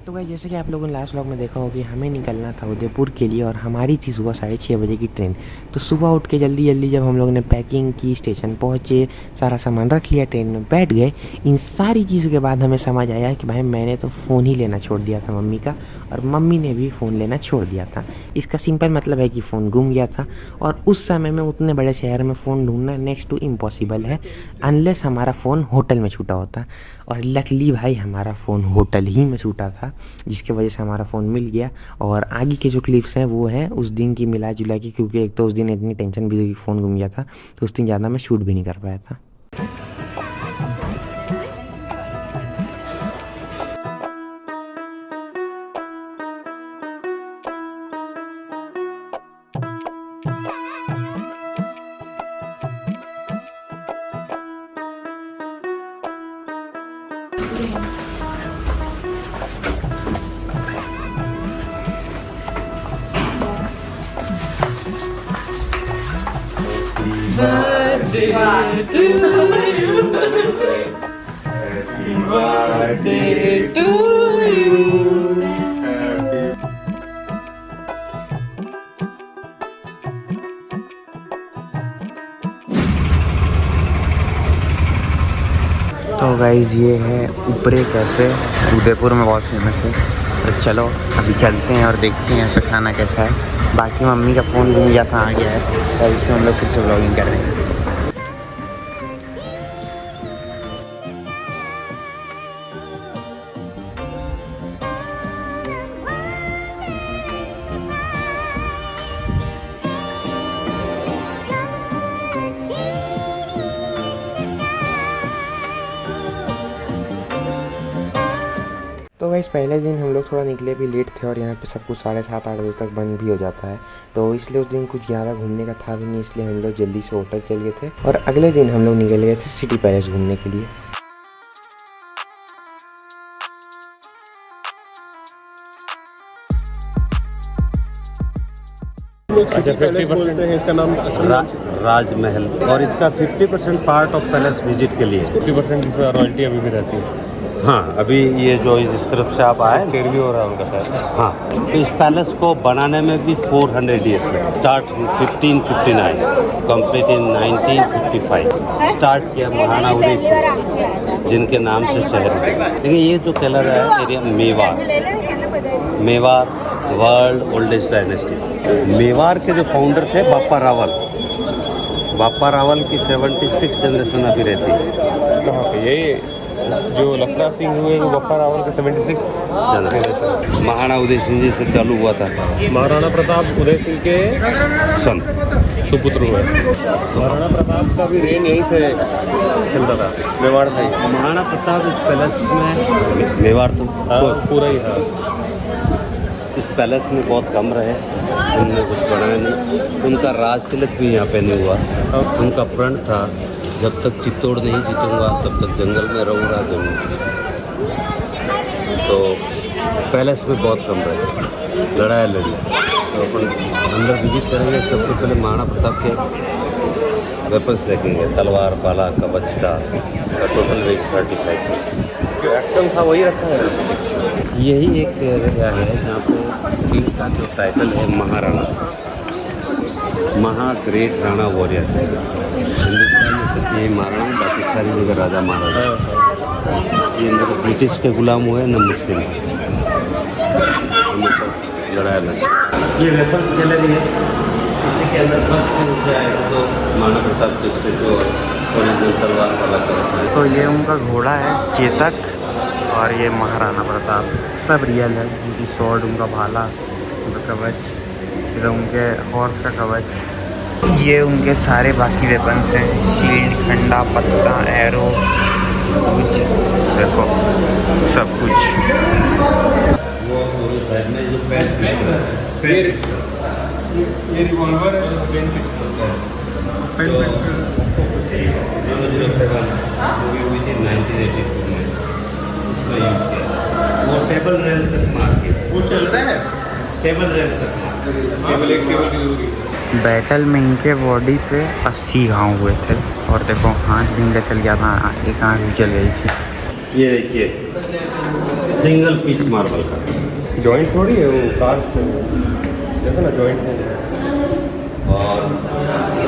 तो गाइस जैसे कि आप लोगों ने लास्ट व्लॉग में देखा होगा कि हमें निकलना था उदयपुर के लिए और हमारी थी सुबह 6:30 बजे की ट्रेन। तो सुबह उठ के जल्दी जल्दी जब हम लोगों ने पैकिंग की, स्टेशन पहुँचे, सारा सामान रख लिया, ट्रेन में बैठ गए। इन सारी चीज़ों के बाद हमें समझ आया कि भाई मैंने तो फ़ोन ही लेना छोड़ दिया था मम्मी का, और मम्मी ने भी फ़ोन लेना छोड़ दिया था। इसका सिंपल मतलब है कि फ़ोन गुम गया था, और उस समय में उतने बड़े शहर में फ़ोन ढूंढना नेक्स्ट टू इम्पॉसिबल है, अनलेस हमारा फ़ोन होटल में छूटा होता। और लकली भाई हमारा फ़ोन होटल ही में छूटा था, जिसकी वजह से हमारा फ़ोन मिल गया। और आगे के जो क्लिप्स हैं वो हैं उस दिन की मिला जुला की, क्योंकि एक तो उस दिन इतनी टेंशन भी थी कि फ़ोन गुम गया था, तो उस दिन ज़्यादा मैं शूट भी नहीं कर पाया था। Birthday to you. Happy birthday to you. तो गाइज़ ये है ऊपरे कैफ़े, उदयपुर में बहुत फेमस है। तो चलो अभी चलते हैं और देखते हैं यहाँ पे खाना कैसा है। बाकी मम्मी का फ़ोन गुम गया था, आ गया है, और इसमें हम लोग फिर से व्लॉगिंग कर रहे हैं। तो गाइस पहले दिन हम लोग थोड़ा निकले भी लेट थे, और यहाँ पे सब कुछ 7:30-8 बजे तक बंद भी हो जाता है। तो इसलिए उस दिन कुछ ज़्यादा घूमने का था भी नहीं, इसलिए हम लोग जल्दी से होटल चल गए थे, और अगले दिन हम लोग निकल गए थे सिटी पैलेस घूमने के लिए। अच्छा, 50% बोलते हैं इसका नाम राजमहल, और इसका 50% पार्ट ऑफ पैलेस विजिट के लिए। 50% इसमें रॉयल्टी अभी भी रहती है। हाँ, अभी ये जो इस तरफ से आप आए, स्टेयर भी हो रहा है उनका शायद। हाँ, तो इस पैलेस को बनाने में भी 400 ईयर्स लगे। Start 1559, complete in 1955। स्टार्ट किया महाराणा उदय सिंह, जिनके नाम से शहर है। देखिए ये जो कलर है area Mewar world oldest dynasty. Mewar के जो फाउंडर थे बापा रावल की 76 जनरेशन अभी रहती है। कहाँ पे ये जो लखनऊ सिंह हुए वो बप्पा रावल के 76 जनरेशन महाराणा उदय सिंह जी से चालू हुआ था। महाराणा प्रताप उदय सिंह के सन सुपुत्र हुए। महाराणा प्रताप का भी रेन यहीं से चलता था, मेवाड़ था ही। महाराणा प्रताप इस पैलेस में मेवाड़ तो पूरा ही है। इस पैलेस में बहुत कम रहे, उन्होंने कुछ बनाया नहीं। उनका राज तिलक भी यहाँ पे नहीं हुआ। उनका प्रण था, जब तक चित्तौड़ नहीं जीतूंगा तब तक जंगल में रहूँगा जमीन। तो पैलेस में बहुत कम रहे, लड़ाई लड़ी। तो अपन अंदर विजिट करेंगे। सबसे पहले महाराणा प्रताप के वेपन्स देखेंगे, तलवार, भाला, कवच, स्टार का टोटल वेट 35। जो एक्शन था वही रखा है। यही एक एरिया है जहाँ पे किंग का जो टाइटल है महाराणा, महा ग्रेट राणा वॉरियर। हिंदुस्तान में सिर्फ यही महाराणा, बाकी सारी जगह राजा महाराजा। ये अंदर ब्रिटिश के गुलाम हुए न मुस्लिम, लड़ाई लड़ी। ये वेपन्स गैलरी है, इसी के अंदर फर्स्ट में से आएगा तो महाराणा प्रताप के स्टेचू और ओरिजिनल तलवार वाला कवच। तो ये उनका घोड़ा है चेतक, और ये महाराणा प्रताप, सब रियल है। उनकी स्वॉर्ड, उनका भाला, उनका कवच, इधर उनके हॉर्स का कवच। ये उनके सारे बाकी वेपन्स हैं, शील्ड, खंडा, पत्ता, एरो, कुछ देखो सब कुछ। वो दोनों साइड में जो पैर पिस्टल है, ये रिवॉल्वर है, पेन पिस्टल। 007 मूवी हुई थी 1982 में, उसमें यूज़ किया। वो टेबल रेल तक मार के, वो चलता है टेबल रेल तक मार। टेबल एक टेबल की जरूरी। बैटल में इनके बॉडी पे 80 घाव हुए थे, और देखो हाथ भी इनका चल गया था, एक आँख भी चल गई थी। ये देखिए सिंगल पीस मार्बल का। जॉइंट थोड़ी है वो कार देखो ना जॉइंट है। और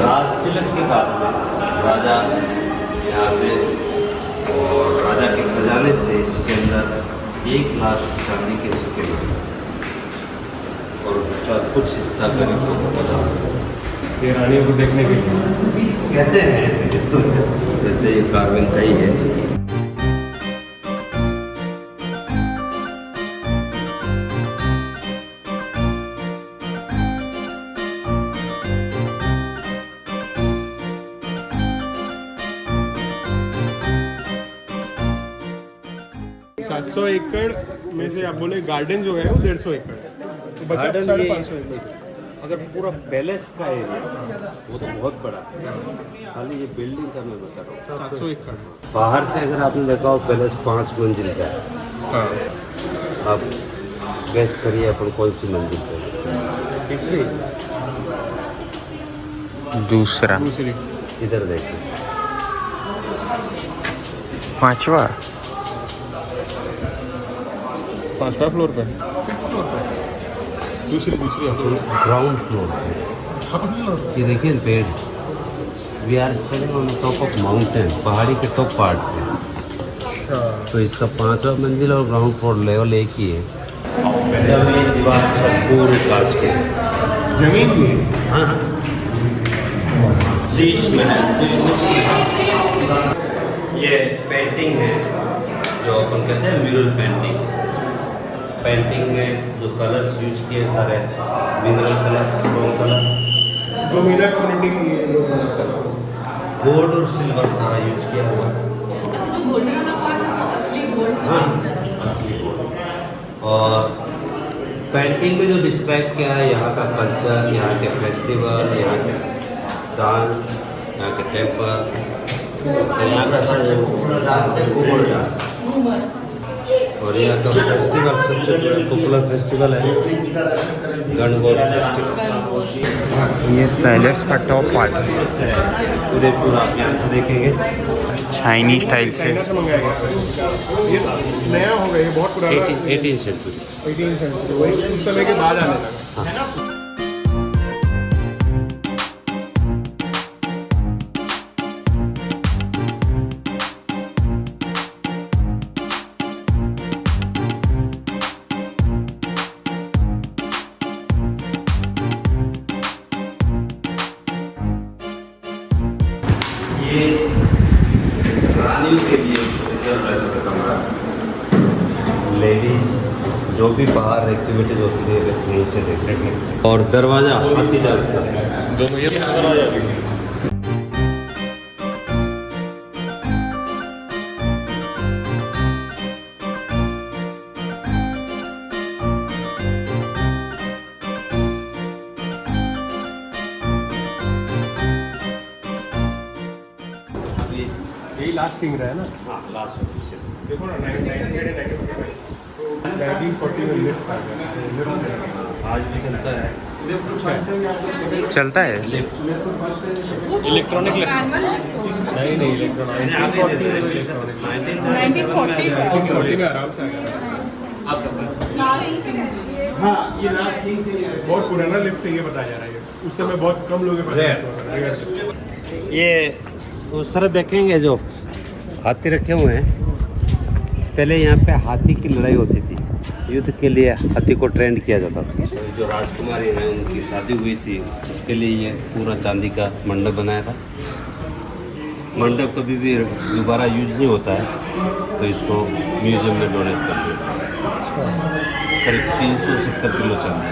राज तिलक के बाद में राजा यहाँ पे और राजा के खजाने से इसके अंदर 1 लाख चांदी के सिक्के मिले और उसका कुछ हिस्सा गरीबों को बता ये रानियों को देखने के लिए कहते हैं। जैसे ये कार्विंग का ही है। सात 700 एकड़ में से आप बोले गार्डन जो है वो 150 एकड़ तो बचा गार्डन 550 एकड़। अगर पूरा पैलेस का एरिया वो तो बहुत बड़ा है, खाली ये बिल्डिंग का मैं बता रहा हूँ 700 एकड़। बाहर से अगर आपने देखा हो पैलेस 5 मंजिल का है। हाँ आप गैस करिए अपन कौन सी मंजिल पे हैं। तीसरी दूसरा, दूसरी इधर देखिए 5वां, 5वां फ्लोर पे दूसरी ग्राउंड फ्लोर ये देखिए पेड़। We are standing on top of mountain, पहाड़ी के टॉप पार्ट पे। तो इसका 5वां मंजिल और ग्राउंड फ्लोर लेवल एक ही है। जमीन दीवार सब पूरे कांच के जमीन भी है। हाँ शीश में है बिल्कुल। ये पेंटिंग है जो अपन कहते हैं म्यूरल पेंटिंग। पेंटिंग में जो कलर्स यूज किए सारे मिनरल कलर, स्टोन कलर, जो मीना कम्युनिटी की लोग गोल्ड और सिल्वर सारा यूज किया हुआ। जो गोल्डन वाला पार्ट है वो असली गोल्ड से हाँ असली गोल्ड। और पेंटिंग में जो डिस्क्राइब किया है यहाँ का कल्चर, यहाँ के फेस्टिवल, यहाँ के डांस, यहाँ के टेम्पल, तो यहाँ का पूरा डांस है घूमर डांस। घूमर। और यहाँ का फेस्टिवल सबसे पॉपुलर फेस्टिवल है गणगौर फेस्टिवल। ये पैलेस का टॉप पार्ट है, उदयपुर आप यहाँ से देखेंगे। चाइनीज स्टाइल से। चाइना से मंगाया गया था। ये नया हो गया, ये बहुत पुराना 18th सेंचुरी। 18 सेंचुरी वही उस समय के बाद आने लगा। ये रानियों के लिए रिजर्व रहता था कमरा। लेडीज जो भी बाहर एक्टिविटीज होती थी यहीं से देखते थे। और दरवाज़ा हाथीदार था। दोनों ये दरवाजा भी अभी यही लास्ट थिंग रहा है ना। हाँ लास्ट ऑफिशियल। देखो ना 1945 तो 1940 में लिफ्ट आ गया। आज भी चलता है। चलता है। वो तो इलेक्ट्रॉनिक लिफ्ट। मैनुअल लिफ्ट होगा ना। नहीं इलेक्ट्रॉनिक। 1940 का। 1940 में आराम से आ गया। हाँ ये लास्ट थिंग बहुत पुराना लिफ्ट है, ये बताया जा रहा है। उस समय बहुत कम लोगों के पास ये उस तरह देखेंगे जो हाथी रखे हुए हैं। पहले यहाँ पे हाथी की लड़ाई होती थी, युद्ध के लिए हाथी को ट्रेंड किया जाता था। जो राजकुमारी हैं उनकी शादी हुई थी, उसके लिए ये पूरा चांदी का मंडप बनाया था। मंडप कभी भी दोबारा यूज नहीं होता है, तो इसको म्यूजियम में डोनेट कर दिया। करीब 370 किलो चांदी।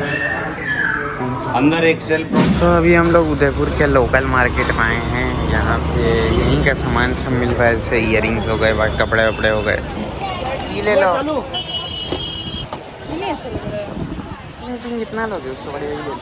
अंदर एक सेल। तो अभी हम लोग उदयपुर के लोकल मार्केट में आए हैं। यहाँ पे यहीं का सामान सब मिल रहा है, जैसे इयरिंग्स हो गए, कपड़े वपड़े हो गए। ये ले लो। नहीं अच्छा लग रहा है। कितना लोगे उससे बढ़िया ये ले लो।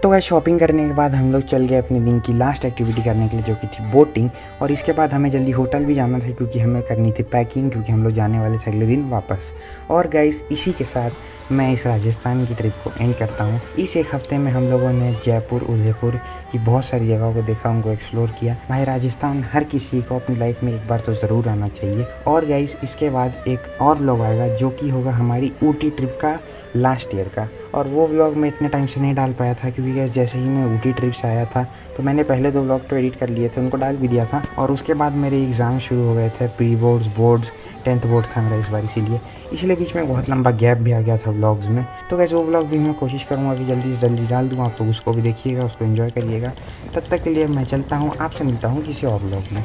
तो वह शॉपिंग करने के बाद हम लोग चल गए अपने दिन की लास्ट एक्टिविटी करने के लिए, जो कि थी बोटिंग। और इसके बाद हमें जल्दी होटल भी जाना था क्योंकि हमें करनी थी पैकिंग, क्योंकि हम लोग जाने वाले थे अगले दिन वापस। और गाइस इसी के साथ मैं इस राजस्थान की ट्रिप को एंड करता हूँ। इस एक हफ्ते में हम लोगों ने जयपुर, उदयपुर की बहुत सारी जगहों को देखा, उनको एक्सप्लोर किया। भाई राजस्थान हर किसी को अपनी लाइफ में एक बार तो ज़रूर आना चाहिए। और गाइस इसके बाद एक और व्लॉग आएगा जो कि होगा हमारी ऊटी ट्रिप का लास्ट ईयर का। और वो व्लॉग मैं इतने टाइम से नहीं डाल पाया था क्योंकि गैस जैसे ही मैं ऊटी ट्रिप से आया था तो मैंने पहले 2 व्लॉग तो एडिट कर लिए थे, उनको डाल भी दिया था। और उसके बाद मेरे एग्ज़ाम शुरू हो गए थे, pre boards, boards, 10th board था मेरा इस बार, इसलिए बीच में बहुत लंबा गैप भी आ गया था व्लॉग्स में। तो गैस वो व्लॉग भी मैं कोशिश करूँगा कि जल्दी से जल्दी डाल दूँ, आप लोग उसको भी देखिएगा, उसको एंजॉय करिएगा। तब तक के लिए मैं चलता हूँ, आपसे मिलता हूँ किसी और व्लॉग में।